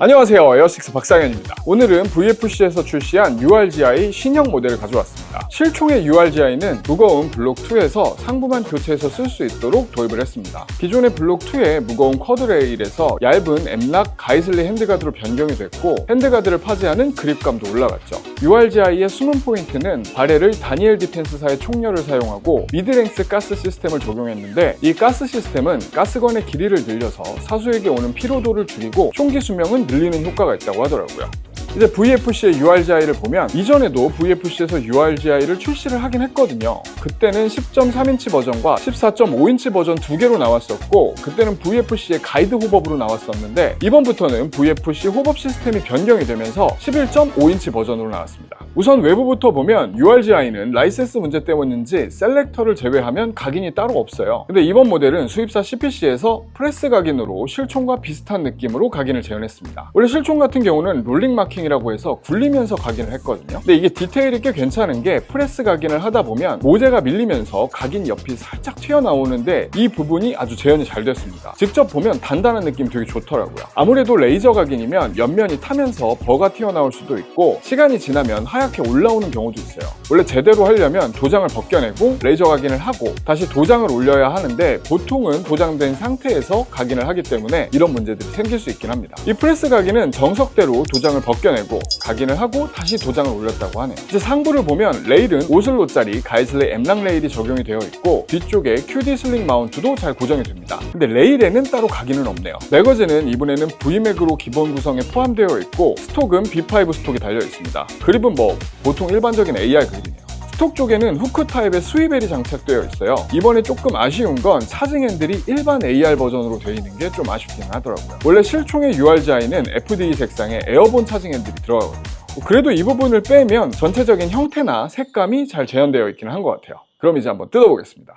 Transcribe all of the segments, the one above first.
안녕하세요, 에어식스 박상현입니다. 오늘은 VFC에서 출시한 URGI 신형 모델을 가져왔습니다. 실총의 URGI는 무거운 블록2에서 상부만 교체해서 쓸 수 있도록 도입을 했습니다. 기존의 블록2의 무거운 쿼드 레일에서 얇은 엠락 가이슬리 핸드가드로 변경이 됐고, 핸드가드를 파지하는 그립감도 올라갔죠. URGI의 숨은 포인트는 바렐을 다니엘 디펜스사의 총열을 사용하고 미드랭스 가스 시스템을 적용했는데, 이 가스 시스템은 가스건의 길이를 늘려서 사수에게 오는 피로도를 줄이고 총기 수명은 늘리는 효과가 있다고 하더라고요. 이제 VFC의 URGI를 보면 이전에도 VFC에서 URGI를 출시를 하긴 했거든요. 그때는 10.3인치 버전과 14.5인치 버전 두 개로 나왔었고, 그때는 VFC의 가이드 호법으로 나왔었는데, 이번부터는 VFC 호법 시스템이 변경이 되면서 11.5인치 버전으로 나왔습니다. 우선 외부부터 보면 URGI는 라이센스 문제 때문인지 셀렉터를 제외하면 각인이 따로 없어요. 근데 이번 모델은 수입사 CPC에서 프레스 각인으로 실총과 비슷한 느낌으로 각인을 재현했습니다. 원래 실총 같은 경우는 롤링 마킹이라고 해서 굴리면서 각인을 했거든요. 근데 이게 디테일이 꽤 괜찮은 게, 프레스 각인을 하다 보면 모재가 밀리면서 각인 옆이 살짝 튀어나오는데 이 부분이 아주 재현이 잘 됐습니다. 직접 보면 단단한 느낌이 되게 좋더라고요. 아무래도 레이저 각인이면 옆면이 타면서 버가 튀어나올 수도 있고, 시간이 지나면 하얗게 올라오는 경우도 있어요. 원래 제대로 하려면 도장을 벗겨내고 레이저 각인을 하고 다시 도장을 올려야 하는데, 보통은 도장된 상태에서 각인을 하기 때문에 이런 문제들이 생길 수 있긴 합니다. 이 프레스 각인은 정석대로 도장을 벗겨내고 각인을 하고 다시 도장을 올렸다고 하네요. 이제 상부를 보면 레일은 5슬롯짜리 가이슬리 엠락 레일이 적용이 되어 있고, 뒤쪽에 QD 슬링 마운트도 잘 고정이 됩니다. 근데 레일에는 따로 각인은 없네요. 매거진은 이번에는 V맥으로 기본 구성에 포함되어 있고, 스톡은 B5 스톡이 달려 있습니다. 그립은 보통 일반적인 AR 그립이네요. 스톡 쪽에는 후크 타입의 스위벨이 장착되어 있어요. 이번에 조금 아쉬운 건 차징 핸들이 일반 AR 버전으로 되어 있는 게 좀 아쉽긴 하더라고요. 원래 실총의 URGI는 FDE 색상에 에어본 차징 핸들이 들어가거든요. 그래도 이 부분을 빼면 전체적인 형태나 색감이 잘 재현되어 있긴 한 것 같아요. 그럼 이제 한번 뜯어보겠습니다.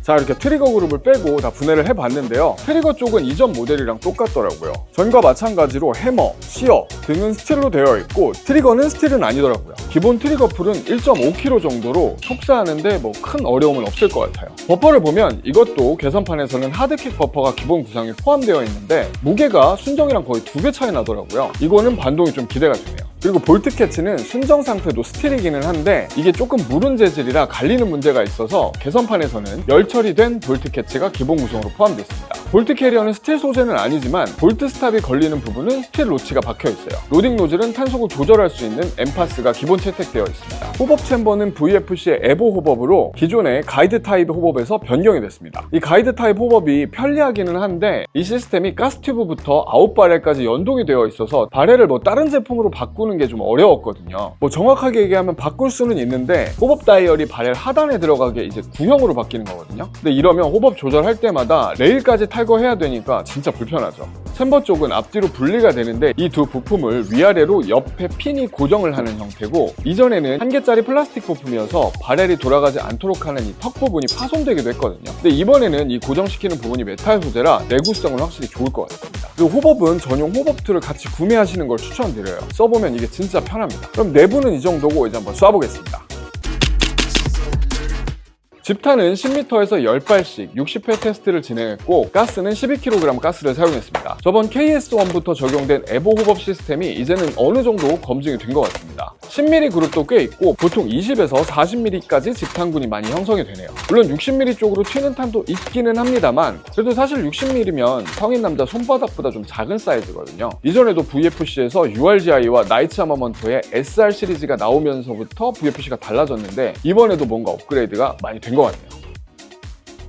자, 이렇게 트리거 그룹을 빼고 다 분해를 해봤는데요. 트리거 쪽은 이전 모델이랑 똑같더라고요. 전과 마찬가지로 해머, 시어 등은 스틸로 되어 있고, 트리거는 스틸은 아니더라고요. 기본 트리거 풀은 1.5kg 정도로 속사하는데 큰 어려움은 없을 것 같아요. 버퍼를 보면 이것도 개선판에서는 하드킥 버퍼가 기본 구성에 포함되어 있는데, 무게가 순정이랑 거의 2배 차이 나더라고요. 이거는 반동이 좀 기대가 되네요. 그리고 볼트 캐치는 순정 상태도 스틸이기는 한데, 이게 조금 무른 재질이라 갈리는 문제가 있어서 개선판에서는 열 처리된 볼트 캐치가 기본 구성으로 포함되어 있습니다. 볼트 캐리어는 스틸 소재는 아니지만 볼트 스탑이 걸리는 부분은 스틸 로치가 박혀 있어요. 로딩 노즐은 탄속을 조절할 수 있는 엠파스가 기본 채택되어 있습니다. 호법 챔버는 VFC의 에보 호법으로 기존의 가이드 타입 호법에서 변경이 됐습니다. 이 가이드 타입 호법이 편리하기는 한데, 이 시스템이 가스튜브부터 아웃바렐까지 연동이 되어 있어서 바렐을 다른 제품으로 바꾸는 게 좀 어려웠거든요. 정확하게 얘기하면 바꿀 수는 있는데, 호법 다이얼이 바렐 하단에 들어가게 이제 구형으로 바뀌는 거거든요. 근데 이러면 호법 조절할 때마다 레일까지 탈거해야 되니까 진짜 불편하죠. 챔버 쪽은 앞뒤로 분리가 되는데, 이 두 부품을 위아래로 옆에 핀이 고정을 하는 형태고, 이전에는 한 개짜리 플라스틱 부품이어서 바렐이 돌아가지 않도록 하는 이 턱 부분이 파손되기도 했거든요. 근데 이번에는 이 고정시키는 부분이 메탈 소재라 내구성은 확실히 좋을 것 같습니다. 그리고 호법은 전용 호법 툴을 같이 구매하시는 걸 추천드려요. 써보면 이게 진짜 편합니다. 그럼 내부는 이 정도고, 이제 한번 쏴보겠습니다. 집탄은 10m에서 10발씩 60회 테스트를 진행했고, 가스는 12kg 가스를 사용했습니다. 저번 KS1부터 적용된 에보 호법 시스템이 이제는 어느 정도 검증이 된 것 같습니다. 10mm 그룹도 꽤 있고, 보통 20에서 40mm까지 집탄군이 많이 형성이 되네요. 물론 60mm 쪽으로 튀는 탄도 있기는 합니다만, 그래도 사실 60mm면 성인 남자 손바닥보다 좀 작은 사이즈거든요. 이전에도 VFC에서 URGI와 나이츠 아머먼트의 SR 시리즈가 나오면서부터 VFC가 달라졌는데, 이번에도 뭔가 업그레이드가 많이 된 것 같네요.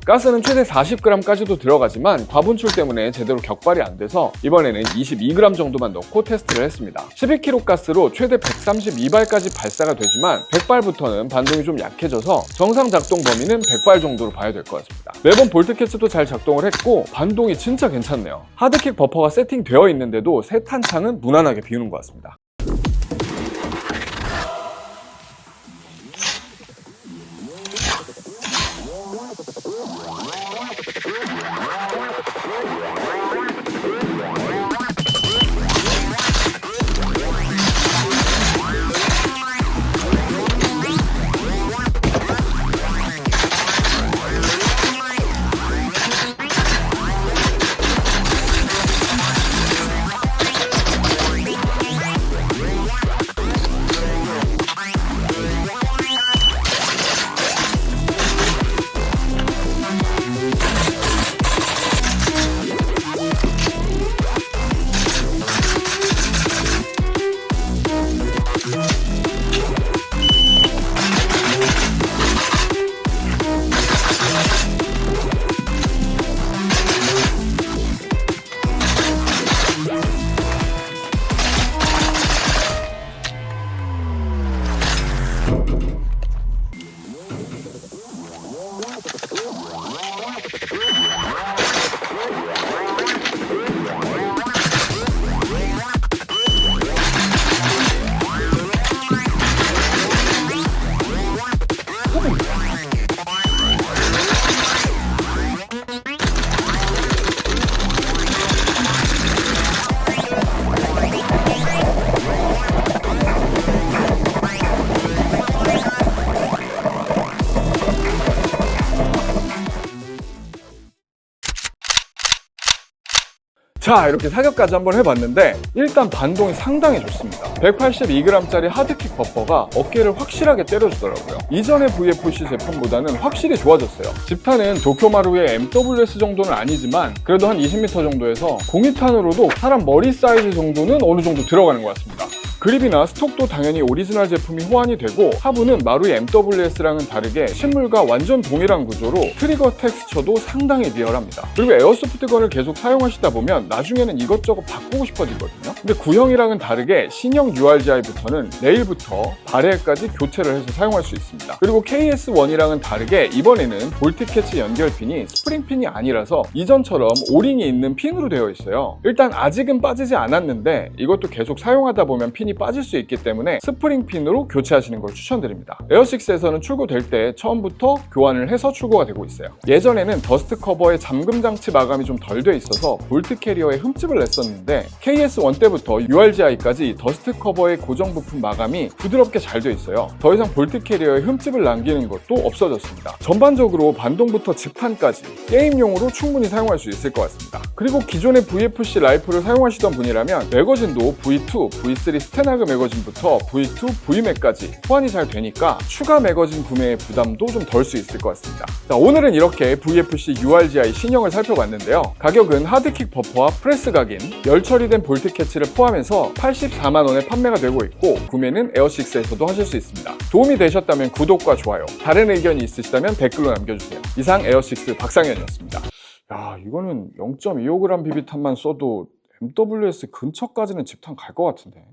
가스는 최대 40g까지도 들어가지만 과분출 때문에 제대로 격발이 안 돼서 이번에는 22g 정도만 넣고 테스트를 했습니다. 12kg 가스로 최대 132발까지 발사가 되지만 100발부터는 반동이 좀 약해져서 정상 작동 범위는 100발 정도로 봐야 될 것 같습니다. 매번 볼트 캐치도 잘 작동을 했고, 반동이 진짜 괜찮네요. 하드킥 버퍼가 세팅되어 있는데도 새 탄창은 무난하게 비우는 것 같습니다. 자, 이렇게 사격까지 한번 해봤는데 일단 반동이 상당히 좋습니다. 182g짜리 하드킥 버퍼가 어깨를 확실하게 때려주더라고요. 이전의 VFC 제품보다는 확실히 좋아졌어요. 집탄은 도쿄마루의 MWS 정도는 아니지만 그래도 한 20m 정도에서 공이탄으로도 사람 머리 사이즈 정도는 어느 정도 들어가는 것 같습니다. 그립이나 스톡도 당연히 오리지널 제품이 호환이 되고 하부는 마루의 MWS랑은 다르게 실물과 완전 동일한 구조로 트리거 텍스처도 상당히 리얼합니다. 그리고 에어소프트건을 계속 사용하시다 보면 나중에는 이것저것 바꾸고 싶어지거든요. 근데 구형이랑은 다르게 신형 URGI부터는 레일부터 바렐까지 교체를 해서 사용할 수 있습니다. 그리고 KS1이랑은 다르게 이번에는 볼트 캐치 연결핀이 스프링 핀이 아니라서 이전처럼 오링이 있는 핀으로 되어 있어요. 일단 아직은 빠지지 않았는데 이것도 계속 사용하다 보면 핀이 빠질 수 있기 때문에 스프링 핀으로 교체하시는 걸 추천드립니다. 에어6에서는 출고될 때 처음부터 교환을 해서 출고가 되고 있어요. 예전에는 더스트 커버의 잠금 장치 마감이 좀 덜 돼 있어서 볼트 캐리어에 흠집을 냈었는데 KS1 때부터 URGI까지 더스트 커버의 고정 부품 마감이 부드럽게 잘 돼 있어요. 더 이상 볼트 캐리어에 흠집을 남기는 것도 없어졌습니다. 전반적으로 반동부터 집탄까지 게임용으로 충분히 사용할 수 있을 것 같습니다. 그리고 기존의 VFC 라이플을 사용하시던 분이라면 매거진도 V2, V3 스테나그 매거진부터 V2, V맥까지 호환이 잘 되니까 추가 매거진 구매의 부담도 좀 덜 수 있을 것 같습니다. 자, 오늘은 이렇게 VFC URGI 신형을 살펴봤는데요. 가격은 하드킥 버퍼와 프레스 각인, 열 처리된 볼트 캐치를 포함해서 84만원에 판매가 되고 있고 구매는 에어6에서도 하실 수 있습니다. 도움이 되셨다면 구독과 좋아요, 다른 의견이 있으시다면 댓글로 남겨주세요. 이상 에어6 박상현이었습니다. 야, 이거는 0.25g 비비탄만 써도 MWS 근처까지는 집탄 갈 것 같은데.